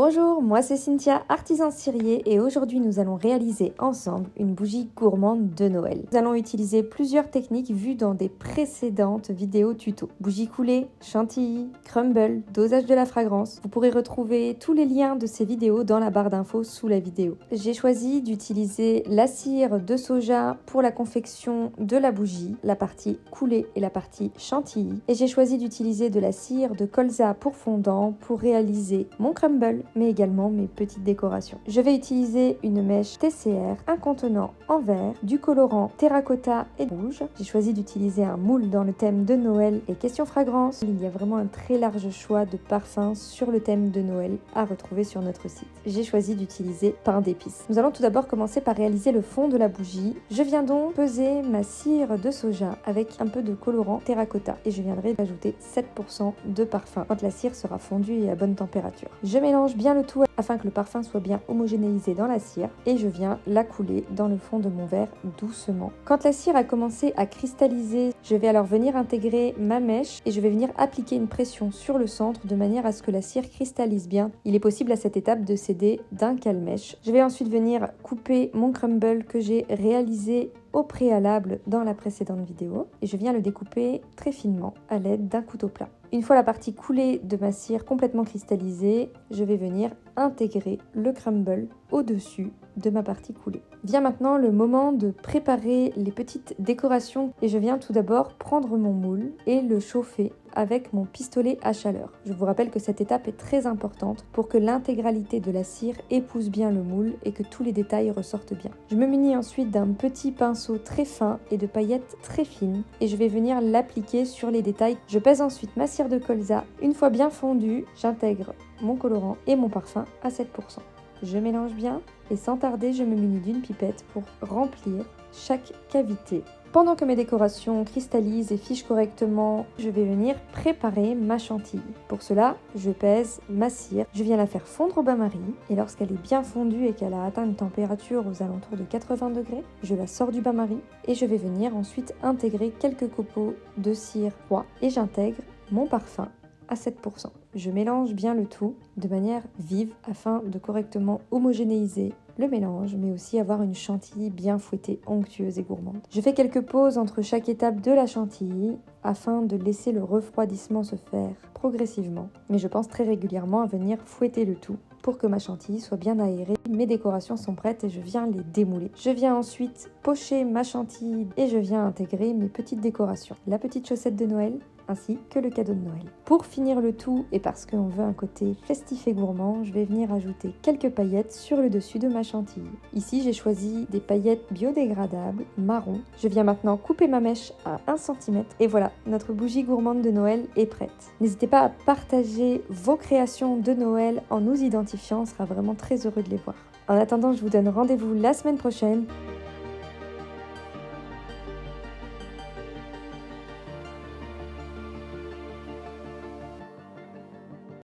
Bonjour, moi c'est Cynthia, artisan cirier, et aujourd'hui nous allons réaliser ensemble une bougie gourmande de Noël. Nous allons utiliser plusieurs techniques vues dans des précédentes vidéos tuto. Bougie coulée, chantilly, crumble, dosage de la fragrance. Vous pourrez retrouver tous les liens de ces vidéos dans la barre d'infos sous la vidéo. J'ai choisi d'utiliser la cire de soja pour la confection de la bougie, la partie coulée et la partie chantilly. Et j'ai choisi d'utiliser de la cire de colza pour fondant pour réaliser mon crumble, mais également mes petites décorations. Je vais utiliser une mèche TCR, un contenant en verre, du colorant terracotta et rouge. J'ai choisi d'utiliser un moule dans le thème de Noël et question fragrance. Il y a vraiment un très large choix de parfums sur le thème de Noël à retrouver sur notre site. J'ai choisi d'utiliser pain d'épices. Nous allons tout d'abord commencer par réaliser le fond de la bougie. Je viens donc peser ma cire de soja avec un peu de colorant terracotta et je viendrai ajouter 7% de parfum quand la cire sera fondue et à bonne température. Je mélange bien le tout afin que le parfum soit bien homogénéisé dans la cire et je viens la couler dans le fond de mon verre doucement. Quand la cire a commencé à cristalliser, je vais alors venir intégrer ma mèche et je vais venir appliquer une pression sur le centre de manière à ce que la cire cristallise bien. Il est possible à cette étape de s'aider d'un cale-mèche. Je vais ensuite venir couper mon crumble que j'ai réalisé au préalable dans la précédente vidéo et je viens le découper très finement à l'aide d'un couteau plat. Une fois la partie coulée de ma cire complètement cristallisée, je vais venir intégrer le crumble au-dessus de ma partie coulée. Vient maintenant le moment de préparer les petites décorations et je viens tout d'abord prendre mon moule et le chauffer avec mon pistolet à chaleur. Je vous rappelle que cette étape est très importante pour que l'intégralité de la cire épouse bien le moule et que tous les détails ressortent bien. Je me munis ensuite d'un petit pinceau très fin et de paillettes très fines et je vais venir l'appliquer sur les détails. Je pèse ensuite ma cire de colza. Une fois bien fondue, j'intègre mon colorant et mon parfum à 7%. Je mélange bien et sans tarder, je me munis d'une pipette pour remplir chaque cavité. Pendant que mes décorations cristallisent et fichent correctement, je vais venir préparer ma chantilly. Pour cela, je pèse ma cire, je viens la faire fondre au bain-marie et lorsqu'elle est bien fondue et qu'elle a atteint une température aux alentours de 80 degrés, je la sors du bain-marie et je vais venir ensuite intégrer quelques copeaux de cire froid et j'intègre mon parfum à 7%. Je mélange bien le tout de manière vive afin de correctement homogénéiser le mélange, mais aussi avoir une chantilly bien fouettée, onctueuse et gourmande. Je fais quelques pauses entre chaque étape de la chantilly afin de laisser le refroidissement se faire progressivement, mais je pense très régulièrement à venir fouetter le tout pour que ma chantilly soit bien aérée. Mes décorations sont prêtes et je viens les démouler. Je viens ensuite pocher ma chantilly et je viens intégrer mes petites décorations. La petite chaussette de Noël ainsi que le cadeau de Noël. Pour finir le tout et parce qu'on veut un côté festif et gourmand, je vais venir ajouter quelques paillettes sur le dessus de ma chantilly. Ici, j'ai choisi des paillettes biodégradables marron. Je viens maintenant couper ma mèche à 1 cm et voilà, notre bougie gourmande de Noël est prête. N'hésitez pas à partager vos créations de Noël en nous identifiant, on sera vraiment très heureux de les voir. En attendant, je vous donne rendez-vous la semaine prochaine